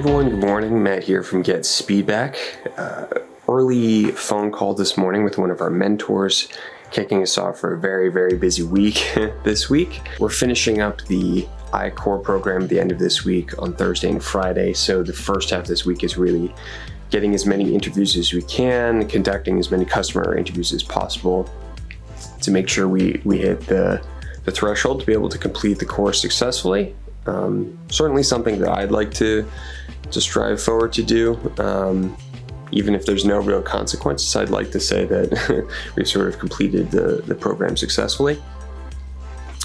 everyone, good morning. Matt here from Get Speedback. Early phone call this morning with one of our mentors, kicking us off for a very, very busy week this week. We're finishing up the iCore program at the end of this week on Thursday and Friday, so the first half of this week is really getting as many interviews as we can, conducting as many customer interviews as possible to make sure we hit the threshold to be able to complete the course successfully. Certainly something that I'd like to strive forward to do. Even if there's no real consequences, I'd like to say that we've sort of completed the program successfully.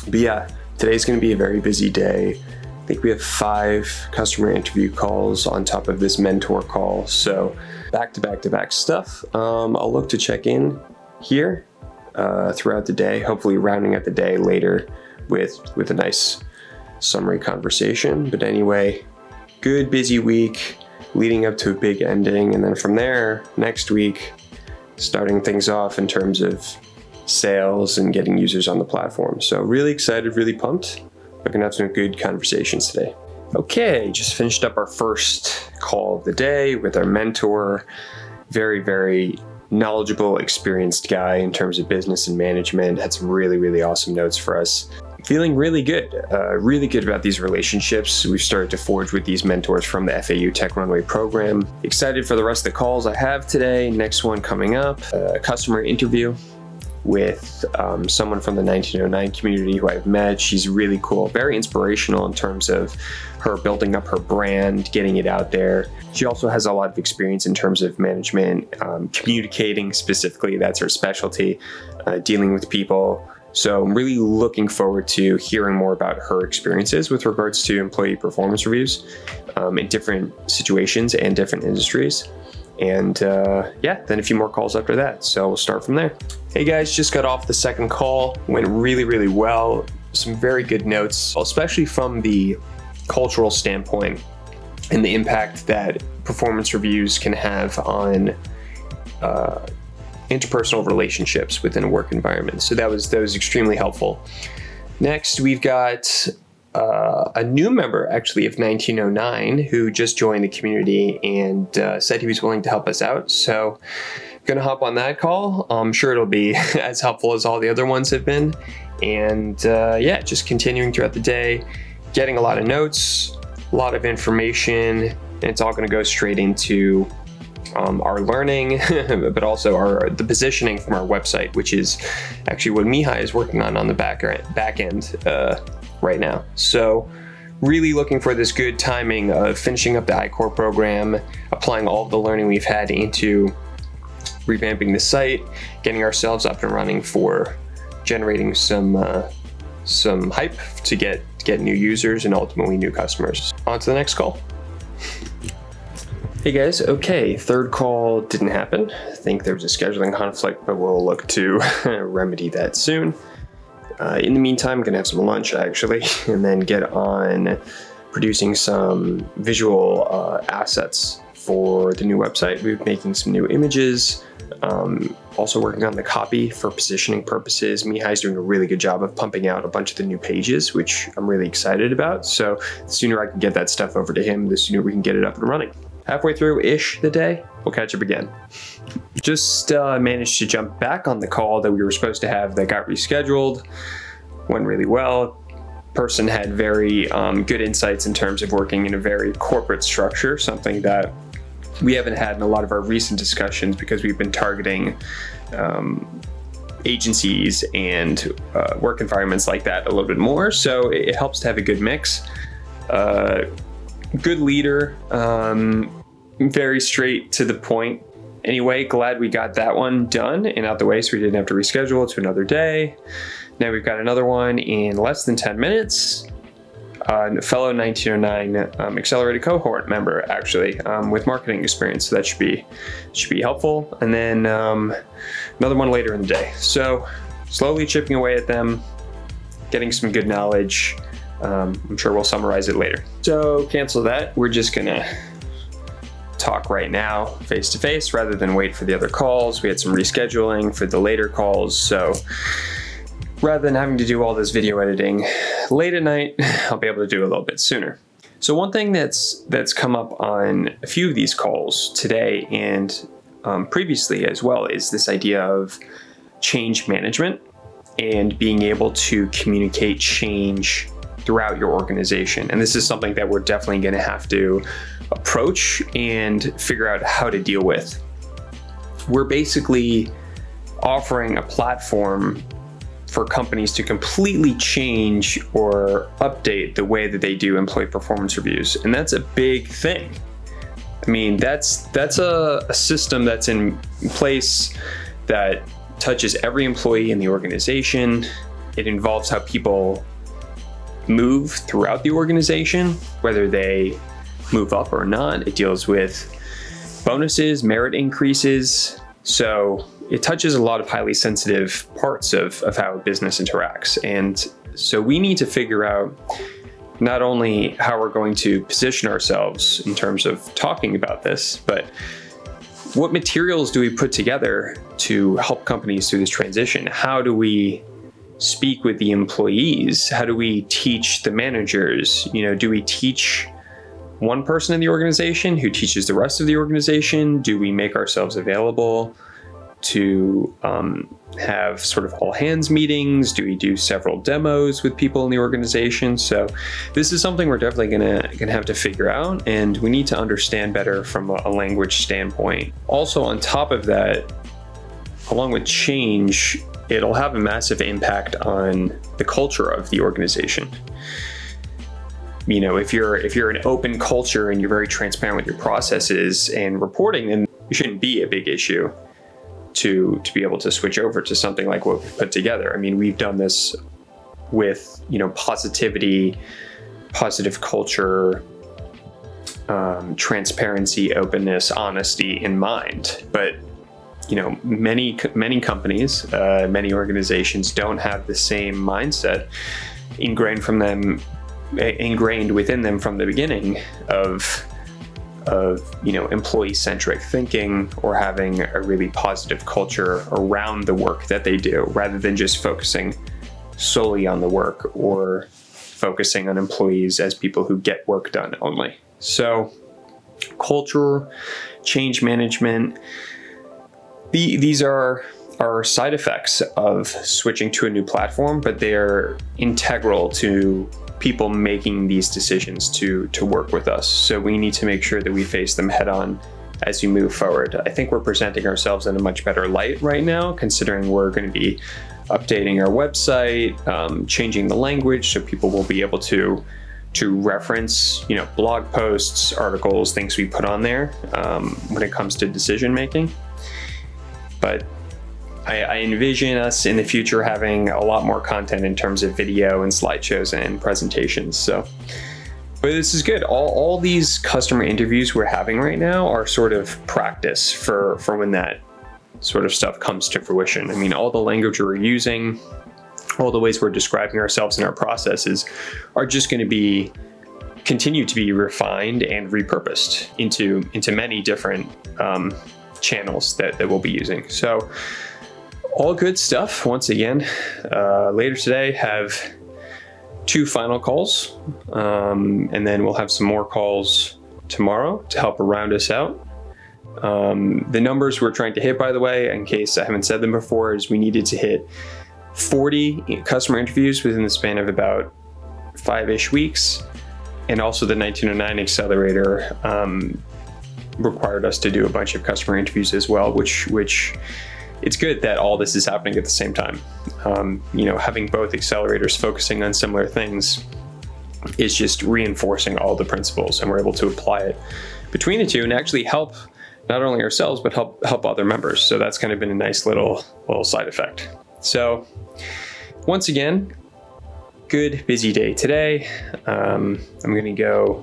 But yeah, today's going to be a very busy day. I think we have 5 customer interview calls on top of this mentor call. So back to back stuff. I'll look to check in here throughout the day, hopefully rounding out the day later with a nice summary conversation. But anyway, good busy week leading up to a big ending, and then from there next week starting things off in terms of sales and getting users on the platform. So really excited, really pumped. We're gonna have some good conversations today. Okay, just finished up our first call of the day with our mentor. Very knowledgeable, experienced guy in terms of business and management. Had some really awesome notes for us. Feeling really good about these relationships we've started to forge with these mentors from the FAU Tech Runway program. Excited for the rest of the calls I have today. Next one coming up, a customer interview with someone from the 1909 community who I've met. She's really cool, very inspirational in terms of her building up her brand, getting it out there. She also has a lot of experience in terms of management, communicating specifically, that's her specialty, dealing with people. So I'm really looking forward to hearing more about her experiences with regards to employee performance reviews in different situations and different industries. And yeah, then a few more calls after that. So we'll start from there. Hey guys, just got off the second call. Went really well. Some very good notes, especially from the cultural standpoint and the impact that performance reviews can have on interpersonal relationships within a work environment. So that was extremely helpful. Next, we've got a new member actually of 1909 who just joined the community and said he was willing to help us out. So gonna hop on that call. I'm sure it'll be as helpful as all the other ones have been. And yeah, just continuing throughout the day, getting a lot of notes, a lot of information, and it's all gonna go straight into our learning, but also the positioning from our website, which is actually what Mihai is working on the back end right now. So really looking for this good timing of finishing up the iCore program, applying all of the learning we've had into revamping the site, getting ourselves up and running for generating some hype to get new users and ultimately new customers. On to the next call. Hey guys, okay, third call didn't happen. I think there was a scheduling conflict, but we'll look to remedy that soon. In the meantime, I'm gonna have some lunch actually, and then get on producing some visual assets for the new website. We're making some new images, also working on the copy for positioning purposes. Mihai's doing a really good job of pumping out a bunch of the new pages, which I'm really excited about. So the sooner I can get that stuff over to him, the sooner we can get it up and running. Halfway through-ish the day, we'll catch up again. Just managed to jump back on the call that we were supposed to have that got rescheduled. Went really well. Person had very good insights in terms of working in a very corporate structure, something that we haven't had in a lot of our recent discussions because we've been targeting agencies and work environments like that a little bit more. So it helps to have a good mix. Good leader, very straight to the point. Anyway, glad we got that one done and out the way so we didn't have to reschedule it to another day. Now we've got another one in less than 10 minutes. A fellow 1909 accelerated cohort member actually with marketing experience, so that should be helpful. And then another one later in the day. So slowly chipping away at them, getting some good knowledge. I'm sure we'll summarize it later. So cancel that. We're just gonna talk right now face to face rather than wait for the other calls. We had some rescheduling for the later calls. So rather than having to do all this video editing late at night, I'll be able to do a little bit sooner. So one thing that's come up on a few of these calls today and previously as well is this idea of change management and being able to communicate change throughout your organization. And this is something that we're definitely going to have to approach and figure out how to deal with. We're basically offering a platform for companies to completely change or update the way that they do employee performance reviews. And that's a big thing. I mean, that's a system that's in place that touches every employee in the organization. It involves how people move throughout the organization, whether they move up or not. It deals with bonuses, merit increases. So it touches a lot of highly sensitive parts of how a business interacts. And so we need to figure out not only how we're going to position ourselves in terms of talking about this, but what materials do we put together to help companies through this transition? How do we speak with the employees? How do we teach the managers? You know, do we teach one person in the organization who teaches the rest of the organization? Do we make ourselves available to have sort of all hands meetings? Do we do several demos with people in the organization? So this is something we're definitely gonna have to figure out, and we need to understand better from a language standpoint. Also, on top of that, along with change, it'll have a massive impact on the culture of the organization. You know, if you're an open culture and you're very transparent with your processes and reporting, then it shouldn't be a big issue to be able to switch over to something like what we put together. I mean, we've done this with, you know, positivity, positive culture, transparency, openness, honesty in mind. But, you know, many companies, many organizations don't have the same mindset ingrained within them from the beginning of you know, employee-centric thinking or having a really positive culture around the work that they do, rather than just focusing solely on the work or focusing on employees as people who get work done only. So culture, change management, these are side effects of switching to a new platform, but they're integral to people making these decisions to work with us. So we need to make sure that we face them head on as we move forward. I think we're presenting ourselves in a much better light right now, considering we're going to be updating our website, changing the language so people will be able to reference, you know, blog posts, articles, things we put on there when it comes to decision making. But I envision us in the future having a lot more content in terms of video and slideshows and presentations. So, but this is good. All these customer interviews we're having right now are sort of practice for when that sort of stuff comes to fruition. I mean, all the language we're using, all the ways we're describing ourselves and our processes are just going to continue to be refined and repurposed into many different channels that we'll be using. So all good stuff. Once again, later today have 2 final calls, and then we'll have some more calls tomorrow to help round us out. The numbers we're trying to hit, by the way, in case I haven't said them before, is we needed to hit 40 customer interviews within the span of about 5-ish weeks. And also the 1909 accelerator required us to do a bunch of customer interviews as well, which it's good that all this is happening at the same time. You know, having both accelerators focusing on similar things is just reinforcing all the principles, and we're able to apply it between the two and actually help not only ourselves, but help other members. So that's kind of been a nice little side effect. So once again, good busy day today. I'm gonna go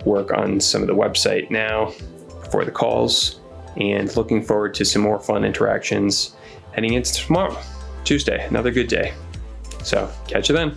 work on some of the website now before the calls, and looking forward to some more fun interactions heading into tomorrow, Tuesday, another good day. So catch you then.